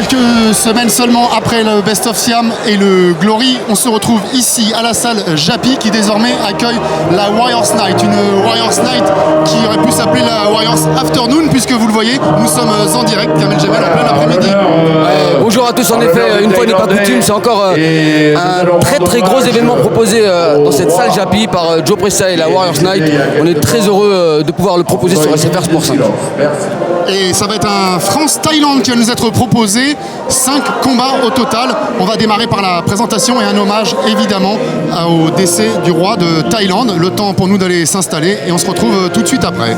Quelques semaines seulement après le Best of Siam et le Glory, on se retrouve ici à la salle Japy qui désormais accueille la Warriors Night. Une Warriors Night qui aurait pu s'appeler la Warriors Afternoon puisque vous le voyez, nous sommes en direct, Kamel Jebel, en plein après-midi. Bonjour à tous, en effet, une fois n'est pas coutume, c'est encore un très gros événement proposé dans cette salle Japy par Joe Pressa et la Warriors Night. On est très heureux de pouvoir le proposer sur SFR Sport 5. Et ça va être un France-Thaïlande qui va nous être proposé. 5 combats au total. On va démarrer par la présentation et un hommage évidemment au décès du roi de Thaïlande. Le temps pour nous d'aller s'installer et on se retrouve tout de suite après.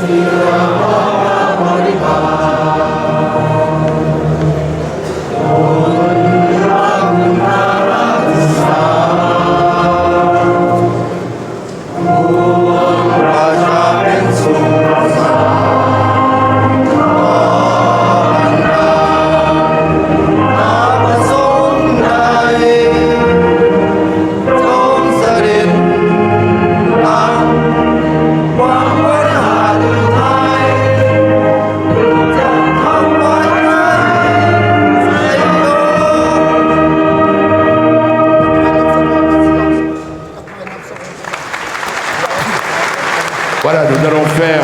Voilà, nous allons faire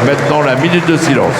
maintenant la minute de silence.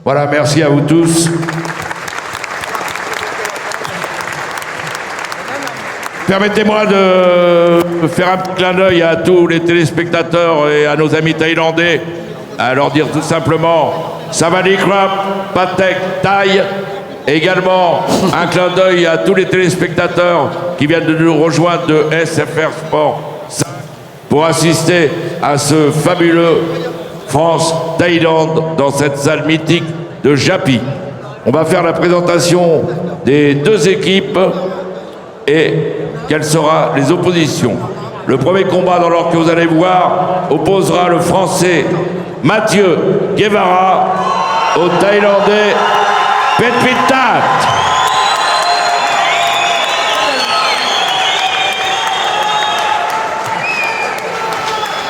Voilà, merci à vous tous. Permettez-moi de faire un petit clin d'œil à tous les téléspectateurs et à nos amis thaïlandais, à leur dire tout simplement Savadikra, Patek, Thaï. Également, un clin d'œil à tous les téléspectateurs qui viennent de nous rejoindre de SFR Sport pour assister à ce fabuleux France-Thaïlande dans cette salle mythique de Japy. On va faire la présentation des deux équipes et quelles seront les oppositions. Le premier combat dans l'ordre que vous allez voir opposera le Français Mathieu Guevara au Thaïlandais Petpitat.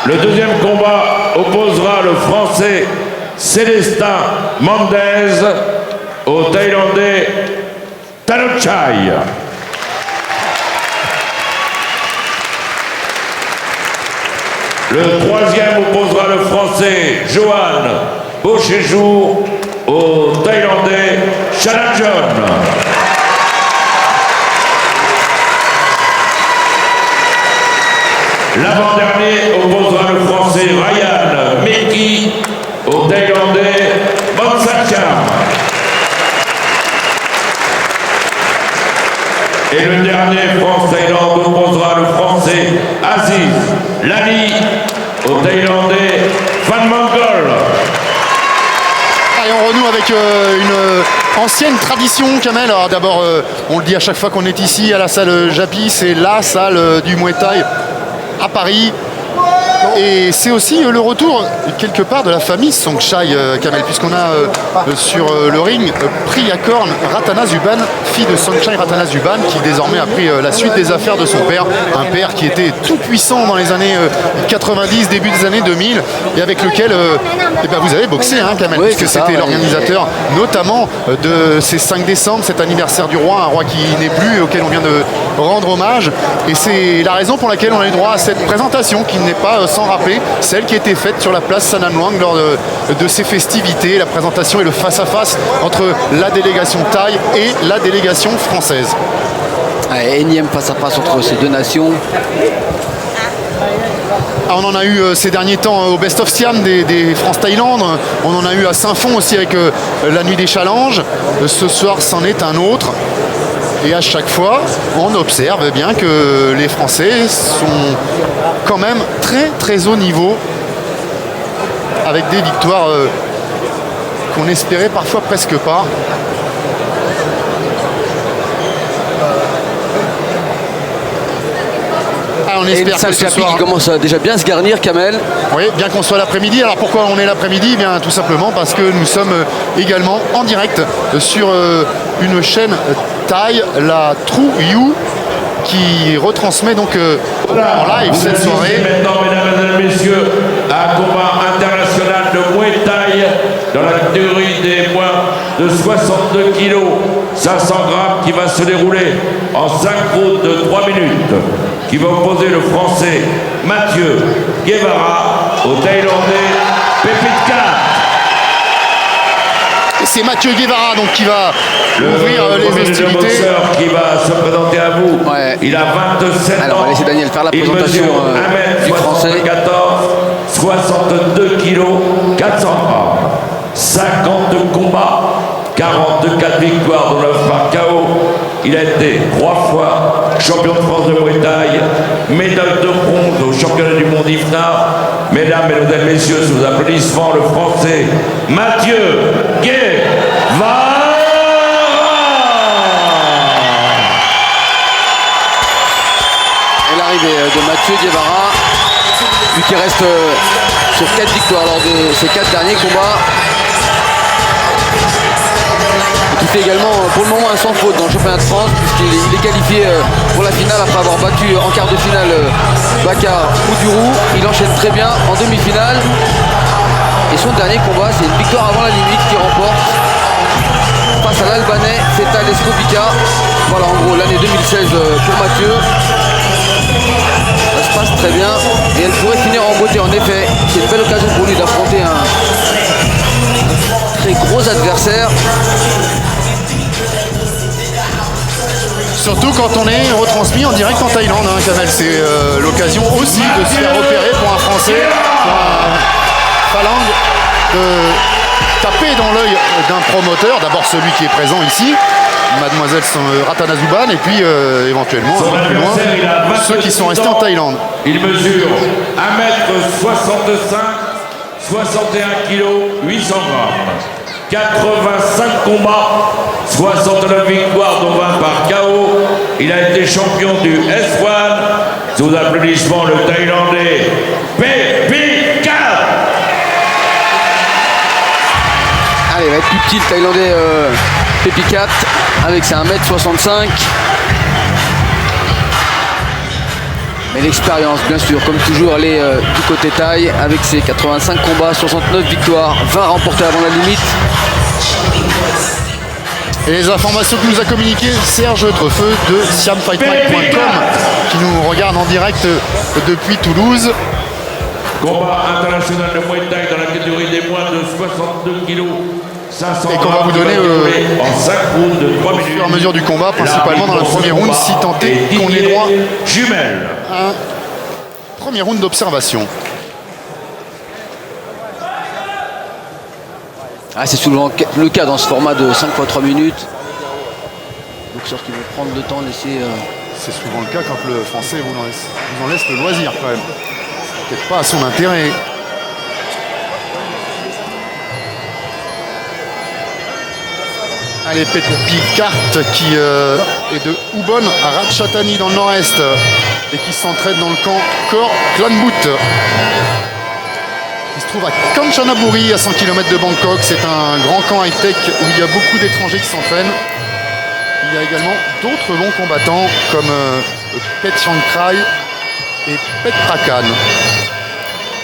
Le deuxième combat opposera le Français Célestin Mendez au Thaïlandais Tanuchai. Le troisième opposera le Français Johan Beauchéjour au Thaïlandais Chalajon. L'avant-dernier opposera le Français Ryan Meki au Thaïlandais Monsakam. Et le dernier France-Thaïlande opposera le Français Aziz Lali au Thaïlandais Van Mongol. Et on renoue avec une ancienne tradition, Kamel. Alors d'abord, on le dit à chaque fois qu'on est ici à la salle Japy, c'est la salle du Muay Thai à Paris. Et c'est aussi le retour quelque part de la famille Songchai, Kamel, puisqu'on a sur le ring Priyakorn Ratanazuban, fille de Songchai Ratanazuban, qui désormais a pris la suite des affaires de son père, un père qui était tout puissant dans les années 90, début des années 2000, et avec lequel vous avez boxé, hein, Kamel, oui, puisque c'était l'organisateur notamment de ces 5 décembre, cet anniversaire du roi, un roi qui n'est plus, auquel on vient de rendre hommage. Et c'est la raison pour laquelle on a eu droit à cette présentation qui n'est pas sans rappeler celle qui a été faite sur la place Sanam Luang lors de ces festivités, la présentation et le face-à-face entre la délégation thaï et la délégation française. Énième face-à-face entre ces deux nations. On en a eu ces derniers temps au Best of Siam des France-Thaïlande. On en a eu à Saint-Fond aussi avec la nuit des challenges. Ce soir, c'en est un autre. Et à chaque fois, on observe bien que les Français sont quand même très très haut niveau. avec des victoires qu'on espérait parfois presque pas. On espère et une salle Chapi qui commence à déjà bien se garnir, Kamel. Oui, bien qu'on soit l'après-midi. Alors pourquoi on est l'après-midi? Eh bien tout simplement parce que nous sommes également en direct sur une chaîne Thaï, la True You, qui retransmet donc en live cette soirée. Maintenant, mesdames et messieurs, un combat international de Muay Thai dans la catégorie des moins de 62 kg, 500 grammes, qui va se dérouler en 5 rounds de 3 minutes, qui va opposer le Français Mathieu Guevara au Thaïlandais Pepitkat. C'est Mathieu Guevara donc qui va ouvrir les hostilités. Qui va se présenter à vous. Ouais. Il a 27 ans. Alors on va laisser Daniel faire la présentation du Français. 62 kg, 400 grammes, 50 combats, 44 victoires, dont 9 par KO. Il a été 3 fois champion de France de Muay Thai, médaille de bronze au championnat du monde IFNA. Mesdames et messieurs, sous vos applaudissements, le Français Mathieu Guevara. Et l'arrivée de Mathieu Guevara, lui qui reste sur 4 victoires lors de ses 4 derniers combats. Qui fait également pour le moment un sans faute dans le championnat de France, puisqu'il est qualifié pour la finale après avoir battu en quart de finale Bakar Oudourou. Il enchaîne très bien en demi-finale. Et son dernier combat, c'est une victoire avant la limite qu'il remporte face à l'Albanais Fetal Escobica. Voilà en gros l'année 2016 pour Mathieu. Ça se passe très bien et elle pourrait finir en beauté en effet. C'est une belle occasion pour lui d'affronter un très gros adversaire. Surtout quand on est retransmis en direct en Thaïlande, hein, Kamel. C'est l'occasion aussi de se faire repérer pour un Français, pour un Phalang, de taper dans l'œil d'un promoteur. D'abord celui qui est présent ici, Mademoiselle Ratana Zuban, et puis éventuellement un peu plus loin, ceux qui sont restés en Thaïlande. Il mesure 1m65, 61 kg, 800 grammes. 85 combats, 69 victoires, dont 20 par KO. Il a été champion du S1. Sous applaudissements, le Thaïlandais Pepitkat. Allez, il va être plus petit le Thaïlandais Pepitkat avec ses 1m65. Mais l'expérience, bien sûr, comme toujours, elle est du côté Thaï avec ses 85 combats, 69 victoires, 20 remportés avant la limite. Et les informations que nous a communiquées Serge Trefeux de siamfightmike.com qui nous regarde en direct depuis Toulouse. Combat international de Muay Thai dans la catégorie des moins de 62 kg. Et qu'on va vous donner en 5 rounds de 3 minutes. Au fur et à mesure du combat, principalement dans le premier round, si tant est qu'on ait droit à un premier round d'observation. Ah, c'est souvent le cas dans ce format de 5 x 3 minutes. Boxeurs qui vont prendre le temps, laisser... C'est souvent le cas quand le Français vous en laisse le loisir quand même. Peut-être pas à son intérêt. Allez, Pepitkat qui est de Ubon à Ratchathani dans le nord-est et qui s'entraîne dans le camp Khor Klanbut. Il se trouve à Kanchanaburi, à 100 km de Bangkok. C'est un grand camp high-tech où il y a beaucoup d'étrangers qui s'entraînent. Il y a également d'autres bons combattants comme Pet Chankrai et Pet Prakan.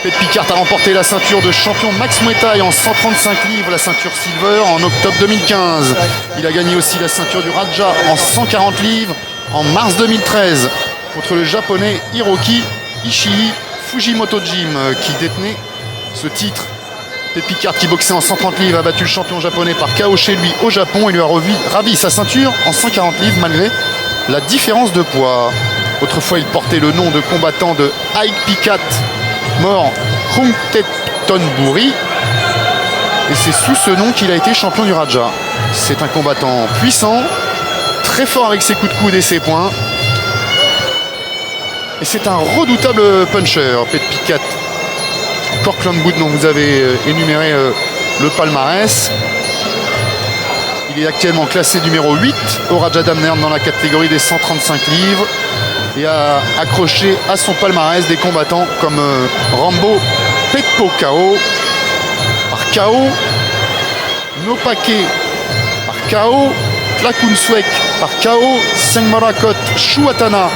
Pepitkat a remporté la ceinture de champion Max Muay Thai en 135 livres, la ceinture silver en octobre 2015. Il a gagné aussi la ceinture du Raja en 140 livres en mars 2013 contre le japonais Hiroki Ishii Fujimoto Jim qui détenait ce titre. Pepitkat qui boxait en 130 livres a battu le champion japonais par KO chez lui au Japon et lui a ravi sa ceinture en 140 livres malgré la différence de poids. Autrefois il portait le nom de combattant de Aikpikat mort Krungthepthonburi et c'est sous ce nom qu'il a été champion du Raja. C'est un combattant puissant, très fort avec ses coups de coude et ses poings et c'est un redoutable puncher. Pepitkat Torkland-Boot dont vous avez énuméré le palmarès. Il est actuellement classé numéro 8 au Raja Damnern dans la catégorie des 135 livres et a accroché à son palmarès des combattants comme Rambo Petpo KO par KO, Nopake par KO, Tlakunswek par KO, Sengmarakot Shuatana,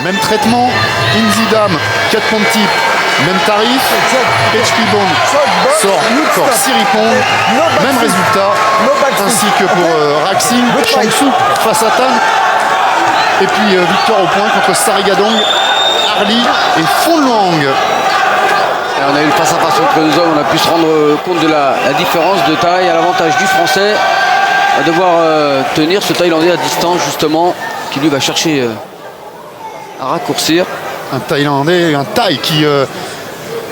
même traitement, Inzidam, 4 points de type, même tarif, HP Bond sort encore 6 ripons, même résultat, ainsi que pour Raxing, Changsuk, Fasatan, et puis victoire au point contre Sarigadong, Harley et Fonluang. On a eu le face-à-face entre les deux hommes, on a pu se rendre compte de la différence de taille à l'avantage du Français à devoir tenir ce Thaïlandais à distance justement, qui lui va chercher à raccourcir. Un Thaïlandais, un Thaï qui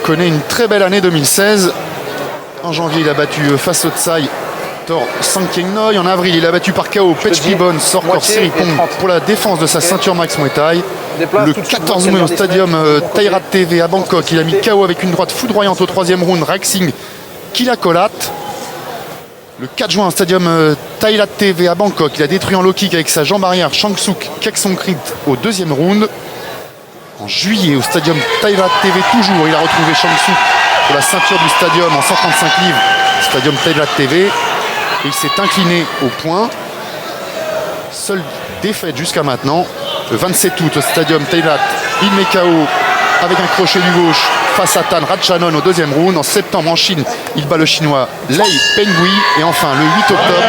connaît une très belle année 2016. En janvier, il a battu Faso Tsai, Thor Sankeng Noi. En avril, il a battu par KO Pechpibon, Sorkor Siripong pour la défense de sa ceinture Max Muay Thai. Le 14 mai au stadium Thairat TV à Bangkok, il a mis KO avec une droite foudroyante au 3e round Raxing Kilakolat. Le 4 juin au stadium Thairat TV à Bangkok, il a détruit en low kick avec sa jambe arrière Changsuk Keksongkrit au 2e round. En juillet au stadium Thairat TV toujours, il a retrouvé Changsuk pour la ceinture du stadium en 135 livres, stadium Thairat TV. Et il s'est incliné au point. Seule défaite jusqu'à maintenant. Le 27 août au stadium Thairat, il met KO avec un crochet du gauche face à Tan Ratchanon au 2e round. En septembre en Chine, il bat le chinois Lei Pengui. Et enfin le 8 octobre,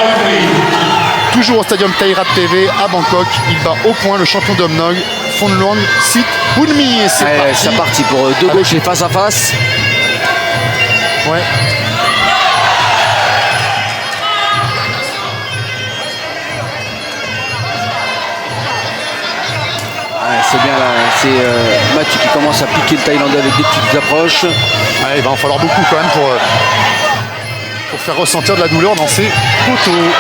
toujours au stadium Thairat TV à Bangkok, il bat au point le champion d'Omnog, Fonluang Sit Hunmi. Et c'est parti pour deux gauches et face à face. Ouais. C'est bien là, c'est Mathieu qui commence à piquer le Thaïlandais avec des petites approches. Ouais, il va en falloir beaucoup quand même pour faire ressentir de la douleur dans ses poteaux.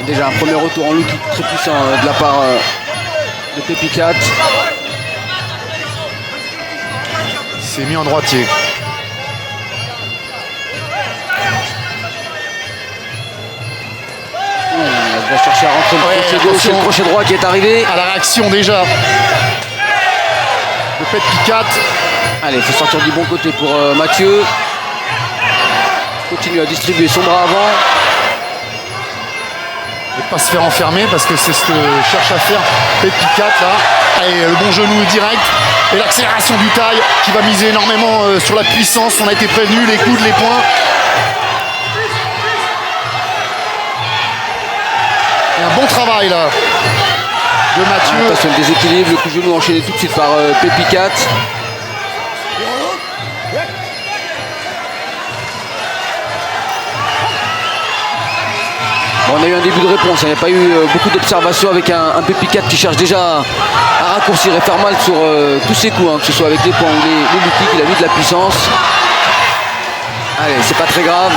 Déjà un premier retour en look très puissant de la part de Pepicat. Il s'est mis en droitier. Il va chercher à rentrer le crochet gauche et le crochet droit qui est arrivé. À la réaction déjà de Pepicat. Allez, il faut sortir du bon côté pour Mathieu. Continue à distribuer son bras avant. Et pas se faire enfermer parce que c'est ce que cherche à faire Pepicat là. Allez, le bon genou direct. Et l'accélération du taille qui va miser énormément sur la puissance. On a été prévenu, les coudes, les poings. Et un bon travail là de Mathieu. Attention le déséquilibre, le coup de genou enchaîné tout de suite par Pepicat. Bon, on a eu un début de réponse, il n'y a pas eu beaucoup d'observations avec un Pepicat qui cherche déjà à raccourcir et faire mal sur tous ses coups, que ce soit avec les poings ou les low kicks. Il a mis de la puissance. Allez, c'est pas très grave.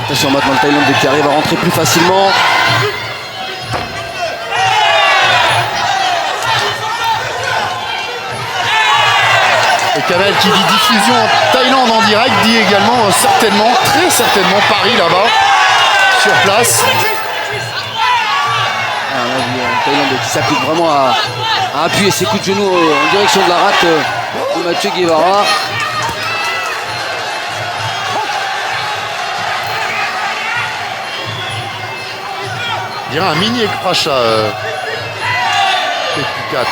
Attention maintenant le Thaïlandais qui arrive à rentrer plus facilement. Et Kamel qui dit diffusion en Thaïlande en direct dit également certainement, très certainement Paris là-bas, sur place. Un Thaïlandais qui s'applique vraiment à appuyer ses coups de genou en direction de la rate de Mathieu Guevara. Il dirait un mini Ekpracha Pepicat.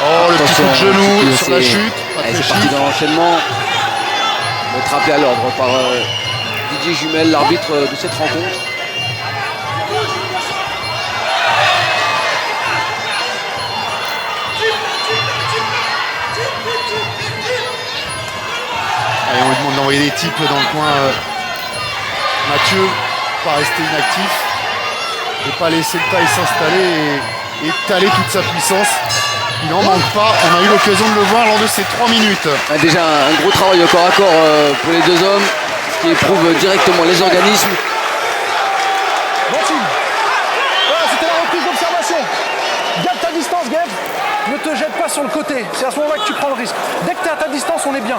Oh, le petit coup de genou sur la chute. C'est parti dans l'enchaînement. Rattrapé à l'ordre par Didier Jumel, l'arbitre de cette rencontre. Allez, on lui demande d'envoyer des types dans le coin. Mathieu, pas rester inactif. Et pas laisser le taille s'installer et étaler toute sa puissance. Il n'en manque pas, on a eu l'occasion de le voir lors de ces 3 minutes. Déjà un gros travail au corps à corps pour les deux hommes, ce qui éprouve directement les organismes. sur le côté. C'est à ce moment-là que tu prends le risque. Dès que tu es à ta distance, on est bien.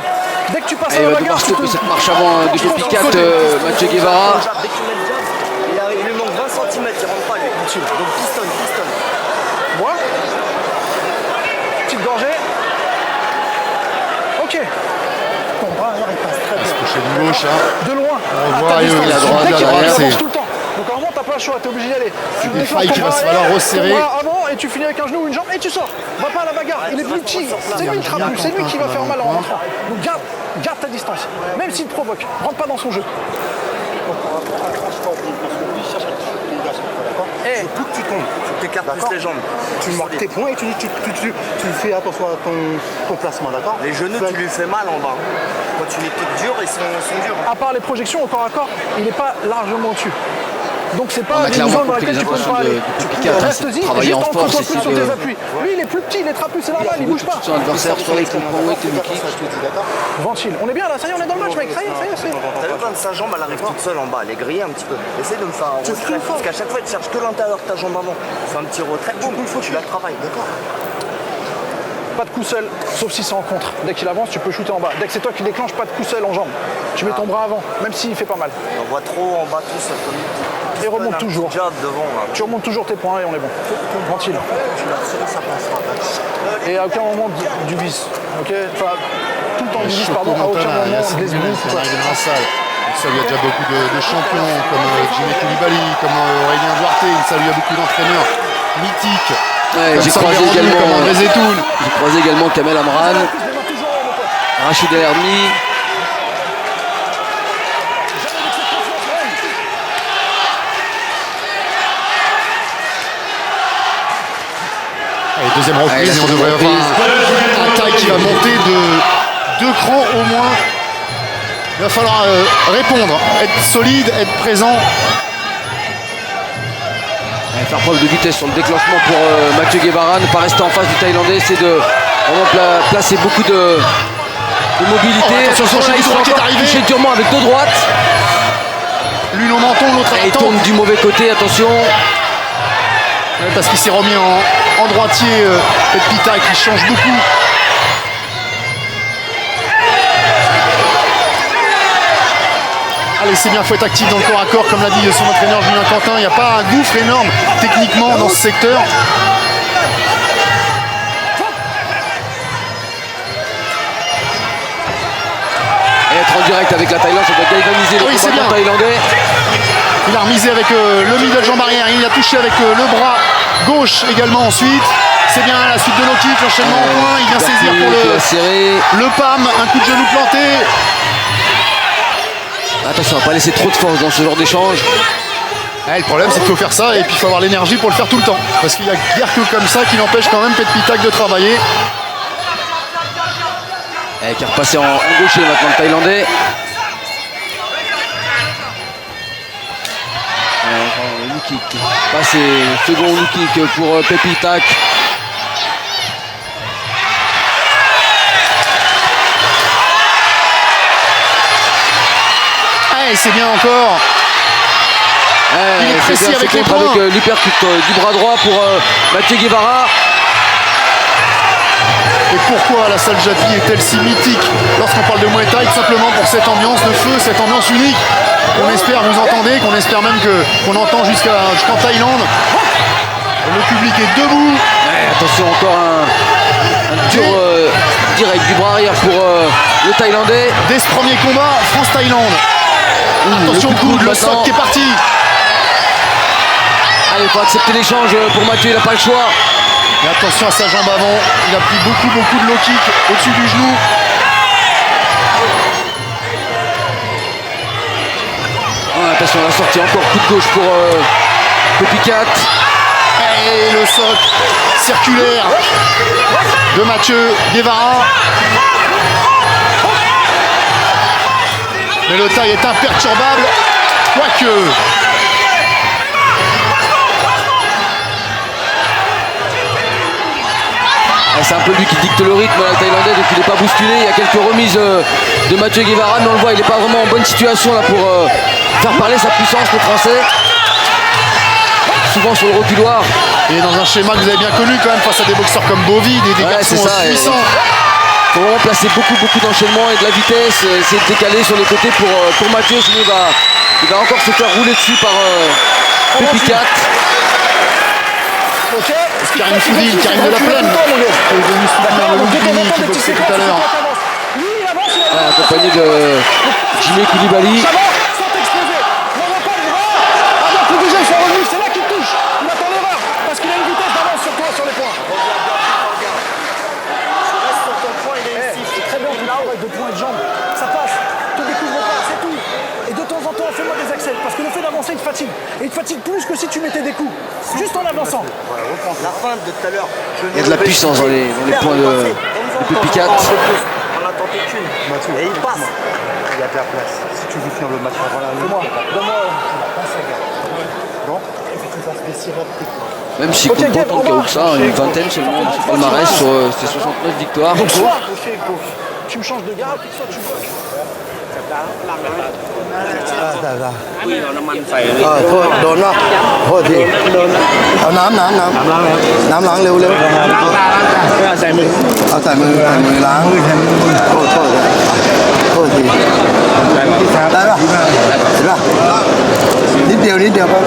Dès que tu passes à Il la va bagarre, devoir stopper cette marche avant de Popicat, Mathieu Guevara. Dès que tu mets le jab, il lui manque 20 cm, il rentre pas lui. Donc pistonne. Moi. Petite gorgée. Ok. Ton bras arrière, il passe très bien. Touché de gauche, hein. De loin. On voit à ta distance. la droite Dès qu'il derrière, avance, il c'est- avance tout le temps. Donc à un moment, t'as pas le choix, t'es obligé d'y aller. Tu des déclenches failles ton qu'il va bras se falloir arrière, resserrer. ton bras avant et tu finis avec un genou ou une jambe et tu sors. Va pas à la bagarre, il est plus petit. C'est lui le trapu, c'est lui qui va faire mal en rentrant. Donc garde ta distance, même s'il te provoque. Rentre pas dans son jeu. Il faut que tu tombes, tu t'écartes plus les jambes. Tu marques tes points et tu fais attention à ton placement, d'accord? Les genoux, tu lui fais mal en bas. Quand tu les piques durs, ils sont durs. À part les projections au corps à corps, il n'est pas largement au-dessus. Donc c'est On pas a une clairement zone dans compris laquelle les tu peux intentions pas de aller. Popicat, hein, Reste-y, c'est travailler en juste force, concentre-toi essayer sur tes de- appuis. Lui, il est plus petit, il est trapu, c'est normal, il bouge pas. Son adversaire, soit avec son poing, avec le kick. Ventile. On est bien là, ça y est, on est dans le match, mec. Ça y est. T'as vu quand sa jambe, elle arrive toute seule en bas, elle est grillée un petit peu. Essaye de me faire un retrait. Parce qu'à chaque fois, tu cherches que l'intérieur de ta jambe avant. Fais un petit retrait, boum, tu la travailles. D'accord. Pas de coup seul, sauf si c'est en contre. Dès qu'il avance, tu peux shooter en bas. Dès que c'est toi qui déclenche, pas de coup seul en jambe. Tu mets ton bras avant, même s'il fait pas mal. On voit trop en bas tout seul. Et remonte toujours. Job devant là. Tu remontes toujours tes points et on est bon. Ventile. Et à aucun moment du vice. Ok, enfin, tout le temps du vice, pardon. À aucun moment Il y a on laisse bouger, qui quoi. arrive dans la salle. Il salue déjà beaucoup de champions comme Jimmy Koulibaly, comme Aurélien Duarte. Il salue beaucoup d'entraîneurs mythiques. Ouais, j'ai Comme croisé Samuel Rendu, également, comme André Zetoun. j'ai croisé également Kamel Amran, Rachid El Hermi. Allez, deuxième reprise, et on devrait avoir un taille qui va monter de 2 crans au moins. Il va falloir répondre, être solide, être présent. Faire preuve de vitesse sur le déclenchement pour Mathieu Guevara, ne pas rester en face du Thaïlandais, c'est de vraiment placer beaucoup de mobilité. Oh, attention, son Là, chien il se droit qui est encore arrivé. touché durement avec deux droites. L'une au menton, l'autre à Et la il tempe. tourne du mauvais côté, attention. Ouais, parce qu'il s'est remis en droitier, Peta, qui change beaucoup. Allez, c'est bien, il faut être actif dans le corps à corps, comme l'a dit son entraîneur Julien Quentin. Il n'y a pas un gouffre énorme techniquement dans ce secteur. Et être en direct avec la Thaïlande, ça doit galvaniser le Oui, c'est combattant bien. thaïlandais. Il a remisé avec le middle jambe arrière. Il a touché avec le bras gauche également ensuite. C'est bien la suite de low kick, l'enchaînement en point. Il vient saisir pour Il a serré. le PAM. Un coup de genou planté. Attention, on va pas laisser trop de force dans ce genre d'échange. Le problème, c'est qu'il faut faire ça et puis il faut avoir l'énergie pour le faire tout le temps. Parce qu'il n'y a guère que comme ça qui n'empêche quand même Petpitak de travailler. Qui est repassé en gaucher maintenant le Thaïlandais. Low kick. Passé, second low kick pour Petpitak. C'est bien encore. Il est précis bien avec ce les contre points. avec l'uppercut du bras droit pour Mathieu Guevara. Et pourquoi la salle Japi est-elle si mythique lorsqu'on parle de Muay Thai? Tout simplement pour cette ambiance de feu, cette ambiance unique. On espère, vous entendez, qu'on espère même qu'on entend jusqu'en Thaïlande. Le public est debout. Attention, encore un dur direct du bras arrière pour le Thaïlandais. Dès ce premier combat, France-Thaïlande. Attention, coude, le soc qui est parti. Allez, il faut accepter l'échange pour Mathieu, il n'a pas le choix. Et attention à sa jambe avant. Il a pris beaucoup de low kick au-dessus du genou. Attention, la sortie, encore coup de gauche pour Popicat. Et le soc circulaire de Mathieu Guevara. Mais le taille est imperturbable, quoique. C'est un peu lui qui dicte le rythme, le Thaïlandais, donc il n'est pas bousculé. Il y a quelques remises de Mathieu Guevara, mais on le voit, il n'est pas vraiment en bonne situation là pour faire parler sa puissance, le Français. Souvent sur le reculoir. Et dans un schéma que vous avez bien connu quand même face à des boxeurs comme Bovy, des garçons puissants. Il faut vraiment placer beaucoup d'enchaînements et de la vitesse, essayer de décaler sur les côtés pour Mathieu, sinon il va encore se faire rouler dessus par Pépicat. Ok. Karim Foudil, Karim de la Plaine, qui est venu soutenir le Loupini, qui boxait tout à l'heure. Lui, il avance, il avance. Accompagné de Jimmy Koulibaly. Ça va, sans t'exposer. N'envoie pas le bras. Ah non, plus bouger, il faut revenir, c'est là qu'il touche. Il a ton erreur, parce qu'il a une vitesse d'avance sur toi, sur les points. Reste sur ton point, il est ici. C'est très bien, tu travailles de points et de jambes. Ça passe, te découvre pas, c'est tout. Et de temps en temps, fais-moi des accès, parce que le fait d'avancer, il te fatigue. Et il te fatigue plus que si tu mettais des coups, juste en avançant. La fin de tout à l'heure. Il y a de la puissance dans les points de Pépicat. On a tenté qu'une. Et il passe. Il y a de la place. Si tu veux finir le match avant la Donne-moi. non, il faut que tu fasses des sirops. Même s'il compte pas tant de KO que ça, une vingtaine seulement de palmarès sur ses 69 victoires. Donc soit tu me changes de garde, soit tu bloques. โทษโดนเนาะโทษทีเอาน้ำล้างเร็วเอาใส่มือล้างโทษทีได้ป่ะเห็นป่ะนิดเดียวครับ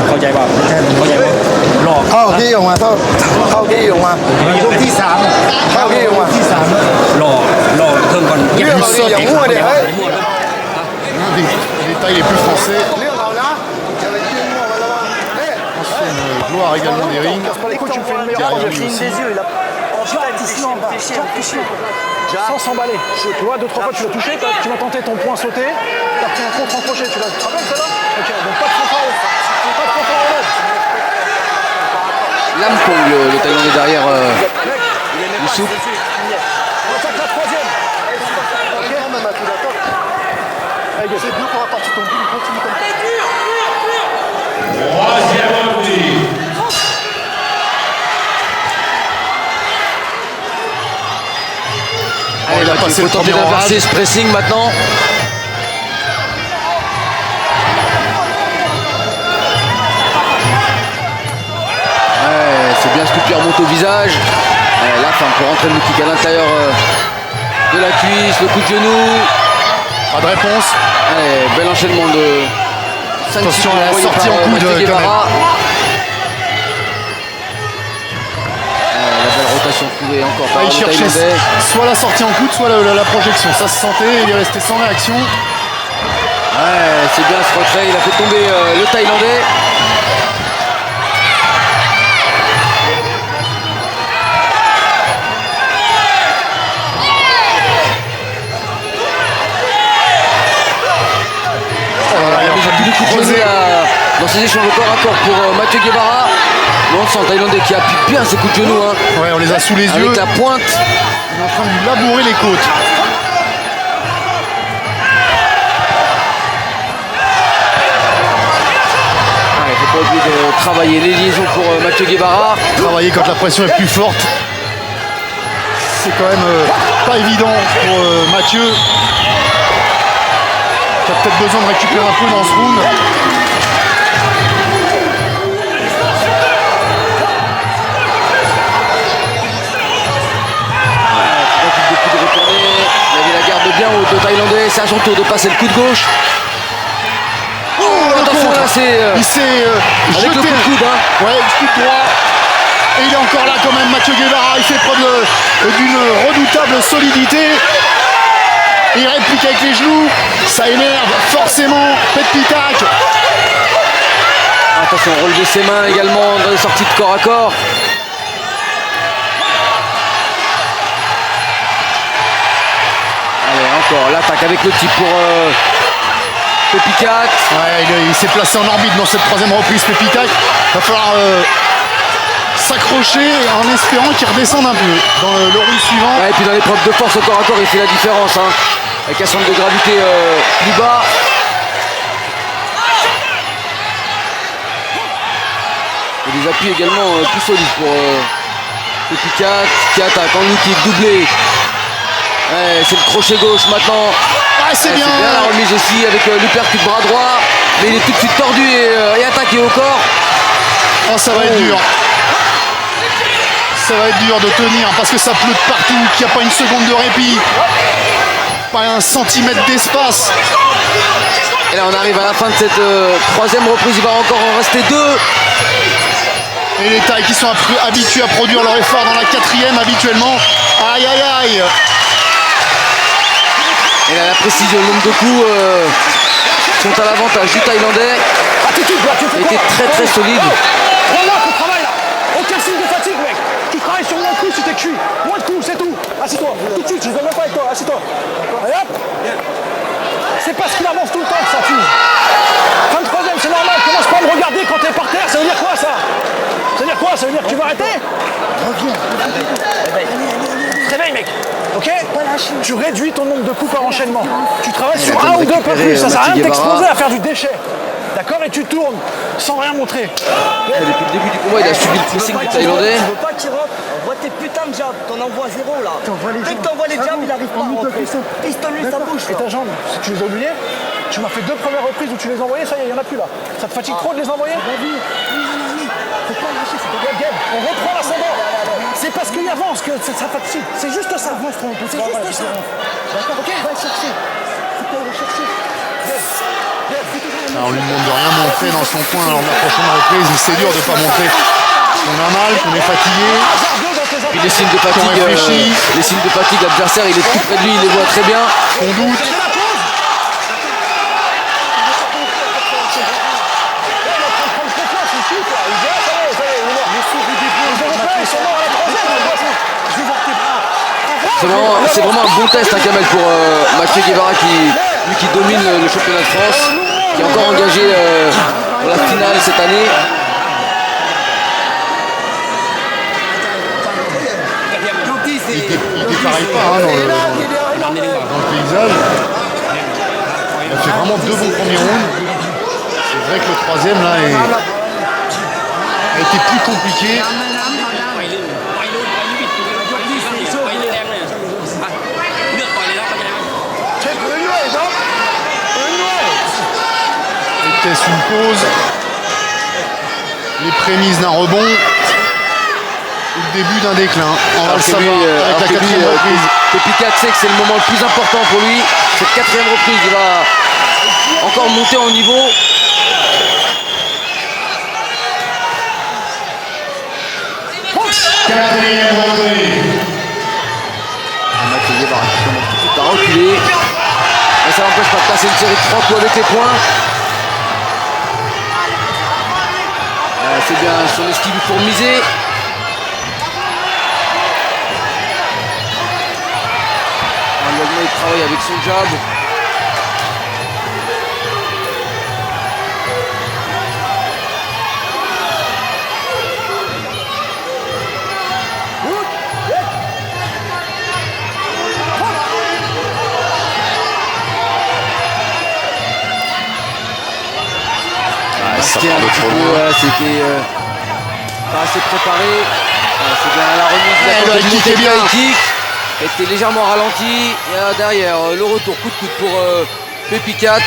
เข้าใจป่ะหลอกเข้าที่ออกมาเข้าที่ออกมาลูกที่3เข้าที่ออกมาที่3หลอกเพิ่มก่อนอย่างมั่วเดี๋ยวเฮ้ย L'un des détails les plus français. Ancienne gloire également des rings. Écoute, tu me fais une meilleure Derrière projet. lui aussi. des yeux, il a. Sans s'emballer. Tu vois, 2-3 fois tu l'as touché, tu m'as tenté ton point sauté, tu as pris un contre en crochet, tu l'as. Tu te rappelles ça là? Ok, donc pas de contre en haut. Pas de contre en haut. Lampong, le Thaïlandais derrière Youssouf. On attaque la troisième. C'est bien pour la partie ton but, continue comme ça. Troisième repris. Allez, il a il passé faut le tenter premier d'inverser orage. ce pressing maintenant. Ouais, c'est bien ce coup de pied remonte au visage. Ouais, là, pour rentrer le kick à l'intérieur de la cuisse, le coup de genou. Pas de réponse. Allez, bel enchaînement de 5 Attention à la sortie en coude, Mathieu quand même. Guevara. La belle rotation trouvée encore par Il le cherchait Thaïlandais. soit la sortie en coude, soit la projection. Ça se sentait, il est resté sans réaction. Ouais, c'est bien ce retrait, il a fait tomber le Thaïlandais. Voilà, il y a Déjà plus de coups de genou dans ces échanges au corps à corps pour Mathieu Guevara. Mais on sent le Thaïlandais qui appuie bien ses coups de genou. Hein, Ouais, on les a sous les yeux. avec la pointe. Il est en train de lui labourer les côtes. Il ne faut pas oublier de travailler les liaisons pour Mathieu Guevara. Travailler quand la pression est plus forte. C'est quand même pas évident pour Mathieu. Qui a peut-être besoin de récupérer un peu dans ce round. De coups de retourner. Il avait la garde bien haute, le Thaïlandais. C'est à son tour de passer le coup de gauche. Oh, attention là, c'est Il s'est avec jeté le coup de coude. Hein. Ouais, le coup de droit. Et il est encore là quand même, Mathieu Guevara. Il fait preuve d'une redoutable solidité. Et il réplique avec les genoux. Ça énerve forcément Pépitak. Attention, relever ses mains également dans les sorties de corps à corps. Allez, encore l'attaque avec le type pour Pépicat. Ouais, il s'est placé en orbite dans cette troisième reprise, Pépitak. Il va falloir s'accrocher en espérant qu'il redescende un peu dans le round suivant. Ouais, et puis dans l'épreuve de force au corps à corps, il fait la différence. Hein, avec un centre de gravité plus bas. Et des appuis également plus solides pour Pépicat qui attaque en kick doublé. Ouais, c'est le crochet gauche maintenant. Ouais, c'est bien. la remise aussi avec l'uppercut bras droit. Mais il est tout de suite tordu et attaqué au corps. Oh, ça va être dur. Ça va être dur de tenir parce que ça pleut de partout, qu'il n'y a pas une seconde de répit. Pas un centimètre d'espace. Et là on arrive à la fin de cette troisième reprise, il va encore en rester 2. Et les Thaïs qui sont habitués à produire leur effort dans la quatrième habituellement. Aïe aïe aïe. Et là la précision, le nombre de coups sont à l'avantage du Thaïlandais. Il était très solide. Relâche le travail là. Aucun signe de fatigue, mec. Tu travailles sur moins de coups si t'es cuit. Moins de coups, c'est tout. Assis-toi. Tout de suite, je ne vais même pas avec toi. Assis-toi. Allez hop. C'est parce qu'il avance tout le temps que ça tue. Fin de troisième, c'est normal. Commence pas à me regarder quand t'es par terre. Ça veut dire quoi ça? Ça veut dire quoi? Ça veut dire que tu vas arrêter? Réveille, mec. Ok? Tu réduis ton nombre de coups par enchaînement. Tu travailles sur un ou deux pas plus. Ça sert à rien de t'exposer à faire du déchet. D'accord? Et tu tournes sans rien montrer. Depuis le début du combat, il a subi le pressing du Thaïlandais. Tu veux pas qu'il rentre? Envoie tes putains de jabs. T'en envoies 0 là. Dès que t'envoies les jabs, il arrive pas à rentrer. Pistonne-lui sa bouche. Et ta jambe, si tu les as oubliées, tu m'as fait 2 premières reprises où tu les envoyais, ça y est, il n'y en a plus là. Ça te fatigue trop de les envoyer? Faut pas lâcher, c'est des gars. On reprend l'ascendant. C'est parce qu'il avance que ça fatigue. C'est juste ça. C'est juste ça. D'accord, ok, va le chercher. Faut pas le chercher. Alors, on lui demande de rien montrer dans son coin lors de la prochaine reprise, mais c'est dur de ne pas montrer qu'on a mal, qu'on est fatigué. Puis les signes de fatigue, les signes de fatigue, l'adversaire il est tout près de lui, il les voit très bien. On doute. C'est vraiment un bon test, hein, Kamel, pour Mathieu Guevara qui domine le championnat de France, qui est encore engagé pour la finale cette année. Il dépareille pas hein, dans le paysage. Il a fait vraiment 2 bons premiers rounds. C'est vrai que le troisième là a été plus compliqué. Il teste une pause. Les prémices d'un rebond. Le début d'un déclin. On va le savoir avec la quatrième reprise. Pépicat sait que c'est le moment le plus important pour lui. Cette quatrième reprise, il va encore monter en niveau. Quatrième reprise. Mathieu Guevara qui commence tout de suite à reculer. Mais ça n'empêche pas de passer une série de 3 coups avec les poings. C'est bien son esquive pour miser. Il travaille avec son jab. C'était un petit peu, pas assez préparé. C'est bien la remise de la kick est bien. Kick était légèrement ralenti. Et derrière, le retour coup de coude pour Pépicat.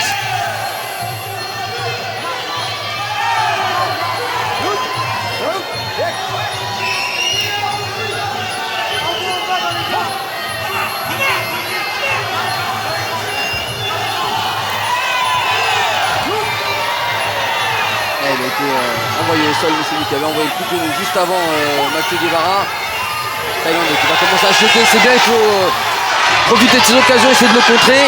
Il a été envoyé au sol, celui qui avait envoyé le coup de genou juste avant Mathieu Guevara. Thaïlandais qui va commencer à jeter, c'est bien, il faut profiter de ces occasions, essayer de le contrer.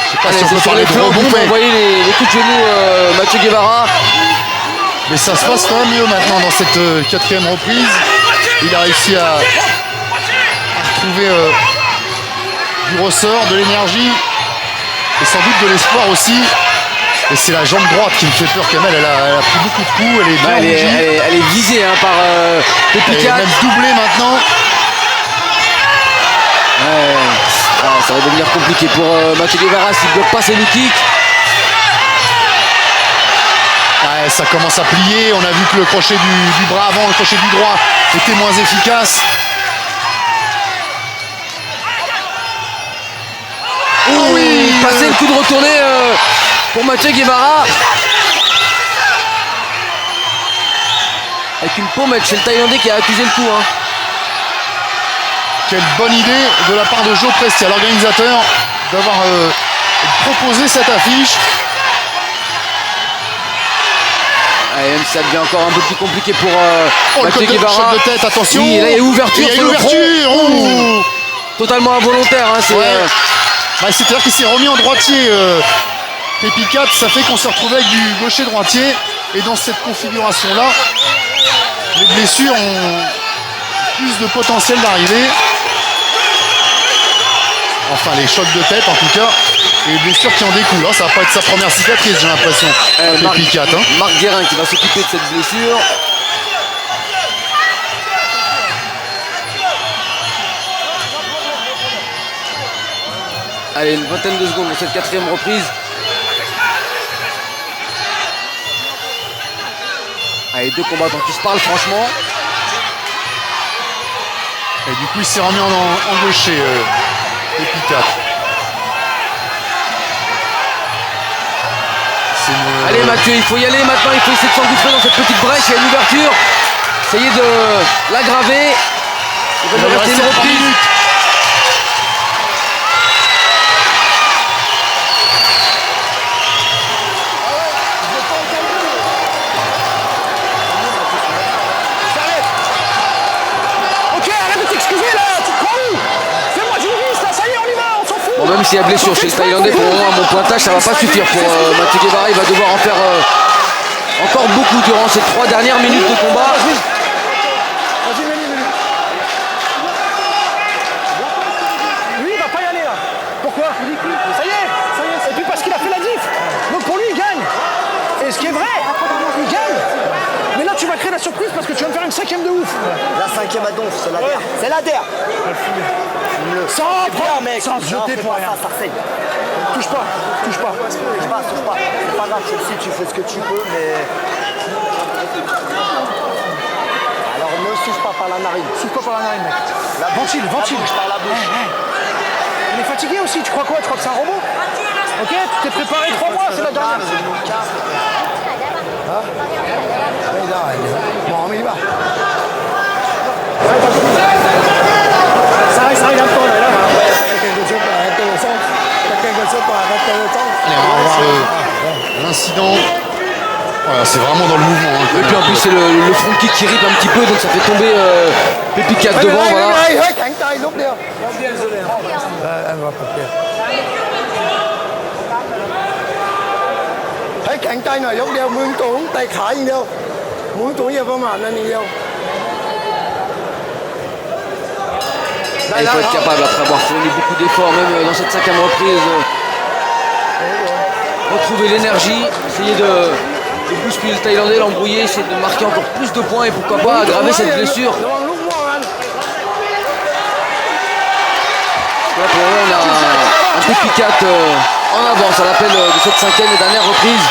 Je sais pas si on peut parler de flancs rebond, qu'il faut mais envoyer les coups de genou Mathieu Guevara. ça se passe quand même mieux maintenant dans cette quatrième reprise. Il a réussi à retrouver du ressort, de l'énergie et sans doute de l'espoir aussi. Et c'est la jambe droite qui me fait peur, Kamel. Elle a pris beaucoup de coups, elle est bien rougie. Elle est visée hein, par Elle est Pépicat. même doublée maintenant. Ça va devenir compliqué pour Mathieu Guevara s'il ne bloque pas ses low kicks. Ouais, ça commence à plier. On a vu que le crochet du bras avant, le crochet du droit était moins efficace. Oh oui, coup de retourné pour Mathieu Guevara. Avec une pommette chez le Thaïlandais qui a accusé le coup. Hein. Quelle bonne idée de la part de Joe Prestia, l'organisateur, d'avoir proposé cette affiche. Allez, même si ça devient encore un peu plus compliqué pour Mathieu le Guevara. choc de tête, attention. Oui, et là il y a ouverture. Il y a sur une le front. ouverture. Ouh. Totalement involontaire. Hein, c'est-à-dire qu'il s'est remis en droitier. Pépicat, ça fait qu'on se retrouvait avec du gaucher droitier. Et dans cette configuration-là, les blessures ont plus de potentiel d'arriver. Enfin, les chocs de tête en tout cas. Et les blessures qui en découlent. Ça va pas être sa première cicatrice, j'ai l'impression. Pépicat. Marc Guérin qui va s'occuper de cette blessure. Allez, une vingtaine de secondes dans cette 4e reprise. Allez, 2 combattants qui se parlent franchement. Et du coup, il s'est remis en gaucher, Pépicat. Allez Mathieu, il faut y aller maintenant, il faut essayer de s'engouffrer dans cette petite brèche, il y a une ouverture. Essayez de l'aggraver. Il va lui rester une reprise. Bon, même s'il y a blessure chez le Thaïlandais, pour le moment, à mon pointage, ça ne va pas suffire pour Mathieu Guevara. Il va devoir en faire encore beaucoup durant ces 3 dernières minutes de combat. Vas-y, mets-lui. Lui, il va pas y aller là. Pourquoi? Ça y est. Et puis parce qu'il a fait la diff. Donc pour lui, il gagne. Et ce qui est vrai, il gagne. Mais là, tu vas créer la surprise parce que tu vas me faire une 5e de ouf. La 5e à donf, c'est la der. C'est la der. Sans prendre, mec. Sans jeter pour rien. Ça saigne. Touche pas. Touche pas. C'est pas grave, Chelsea, tu fais ce que tu peux, mais. Alors ne souffle pas par la narine. Souffle pas par la narine, mec. Ventile. La bouche par la bouche. Il est fatigué aussi, tu crois quoi? Tu crois que c'est un robot? Ok, tu t'es préparé 3 mois, c'est la dernière. Ça regarde pas là. Allez, on va voir l'incident. Voilà, c'est vraiment dans le mouvement. Et puis en plus c'est le front kick qui ripe un petit peu, donc ça fait tomber Pépicat devant. Voilà. Thấy cánh tay nào giống đeo muốn tốn tay khá gì đâu muốn tốn giờ có màn là gì đâu. Il faut être capable, après avoir fourni beaucoup d'efforts, même dans cette 5e reprise, retrouver l'énergie, essayer de bousculer le Thaïlandais, l'embrouiller, essayer de marquer encore plus de points et pourquoi pas aggraver cette blessure. Là pour le moment on a un Pépicat en avance à l'appel de cette 5e et dernière reprise.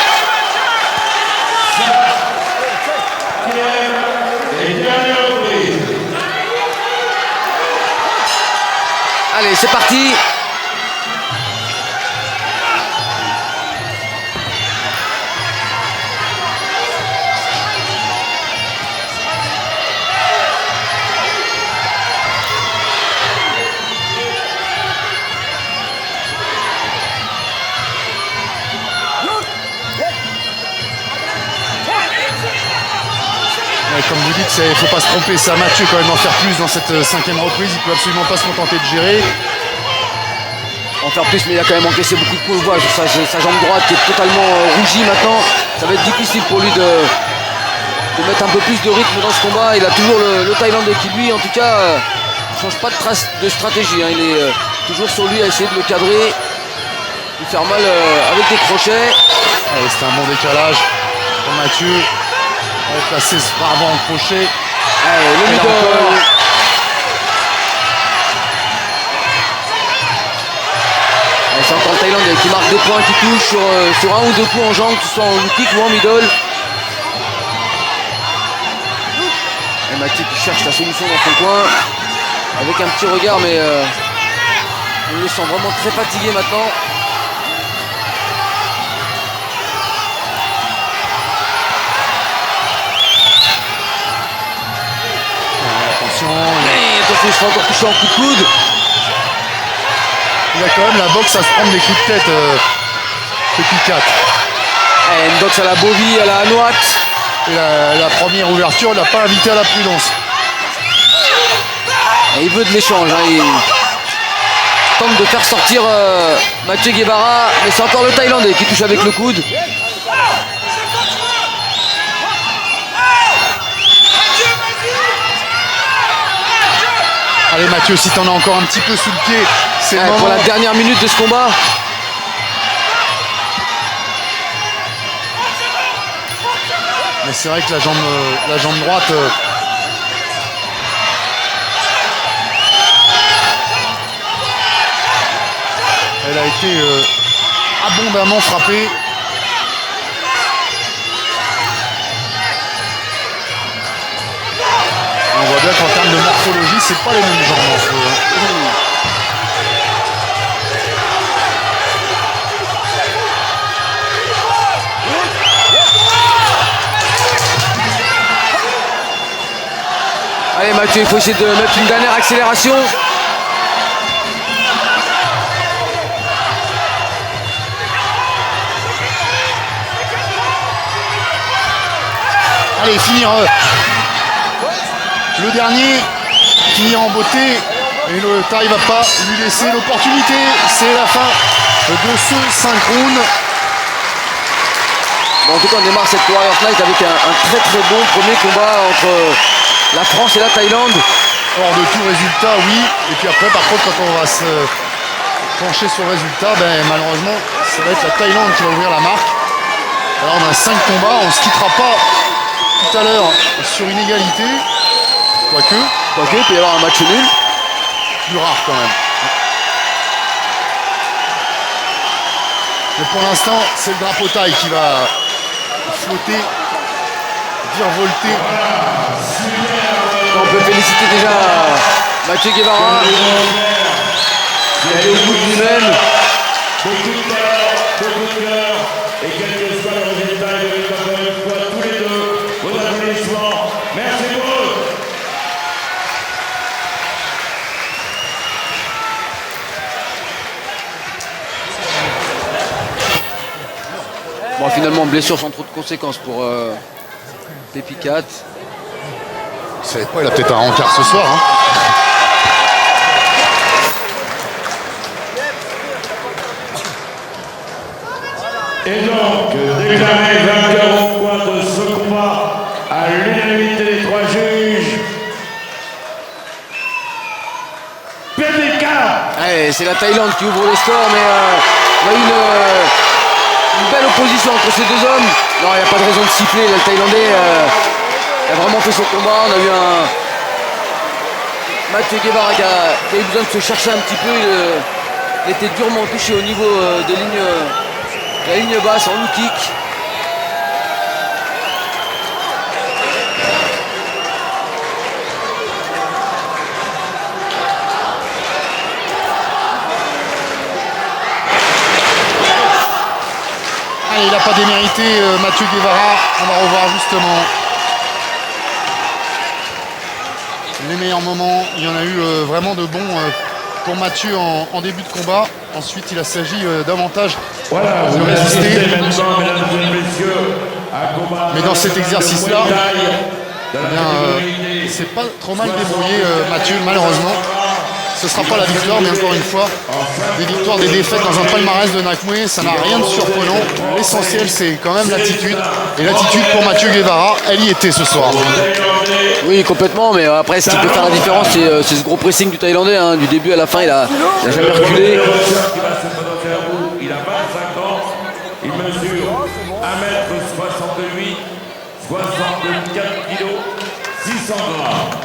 Allez, c'est parti. Comme vous dites, il ne faut pas se tromper, c'est à Mathieu quand même en faire plus dans cette 5e reprise, il ne peut absolument pas se contenter de gérer. En faire plus, mais il a quand même encaissé beaucoup de coups. On voit sa jambe droite qui est totalement rougie maintenant. Ça va être difficile pour lui de mettre un peu plus de rythme dans ce combat. Il a toujours le Thaïlandais qui lui, en tout cas, ne change pas de stratégie. Hein. Il est toujours sur lui à essayer de le cadrer, lui faire mal avec des crochets. C'était un bon décalage pour Mathieu. On va placer ce bras avant en crochet. Le middle. C'est encore le Thaïlandais qui marque des points, qui touche sur un ou deux coups en jambe, que ce soit en low kick ou en middle. Et Mathieu qui cherche la solution dans son coin avec un petit regard, mais on le sent vraiment très fatigué maintenant. attention. Et attention, il se fait encore toucher en coup de coude. Il a quand même la boxe à se prendre des coups de tête, Petit 4. Et une boxe à la Bovie, à la Hanoat. Et la première ouverture, il n'a pas invité à la prudence. Et il veut de l'échange. Hein. Il tente de faire sortir Mathieu Guevara, mais c'est encore le Thaïlandais qui touche avec le coude. Allez Mathieu, si t'en as encore un petit peu sous le pied, c'est le moment. Pour la dernière minute de ce combat. Mais c'est vrai que la jambe droite, elle a été abondamment frappée. On voit bien qu'en termes de morphologie, c'est pas les mêmes jambes entre eux. Allez Mathieu, il faut essayer de mettre une dernière accélération. Allez, finir le dernier, finir en beauté. Et le Thaï va pas lui laisser l'opportunité. C'est la fin de ce 5 rounds. Bon, en tout cas, on démarre cette Warriors Night avec un très très bon premier combat entre la France et la Thaïlande. Hors de tout résultat, oui. Et puis après, par contre, quand on va se pencher sur le résultat, ben, malheureusement, ça va être la Thaïlande qui va ouvrir la marque. Alors on a 5 combats, on ne se quittera pas tout à l'heure sur une égalité. Quoique, il peut y avoir un match nul. Plus rare quand même. Mais pour l'instant, c'est le drapeau Thaï qui va flotter, virevolter. On peut féliciter déjà Mathieu Guevara qui est au bout de lui-même. Beaucoup de cœur, et quel que soit le résultat, il mérite encore une fois tous les deux vos applaudissements. Merci beaucoup. Bon, finalement, blessure sans trop de conséquences pour Pépi 4. Je savais pas, il a peut-être un rencard ce soir. Hein. Et donc, déclaré vainqueur au point de ce combat à l'unanimité des 3 juges, Pépi 4. Ouais, c'est la Thaïlande qui ouvre le score, mais il y a eu une belle opposition entre ces deux hommes. Non, il n'y a pas de raison de siffler. Le Thaïlandais a vraiment fait son combat. On a eu un Mathieu Guevara qui a eu besoin de se chercher un petit peu. Il était durement touché au niveau de la ligne basse en low kick. Allez, il n'a pas démérité Mathieu Guevara. On va revoir justement les meilleurs moments. Il y en a eu vraiment de bons pour Mathieu en début de combat. Ensuite, il a s'agi davantage de résister. Mais dans cet exercice-là, il s'est pas trop mal débrouillé Mathieu, malheureusement. Ce ne sera pas la victoire, mais encore une fois, des victoires, des défaites dans un palmarès de Nakamura, ça n'a rien de surprenant. L'essentiel, c'est quand même l'attitude. Et l'attitude pour Mathieu Guevara, elle y était ce soir. Oui, complètement, mais après, ce qui peut faire la différence, c'est ce gros pressing du Thaïlandais. Hein. Du début à la fin, il a jamais reculé. Il a 25 ans, il mesure 1m68, 64 kg, 600 grammes.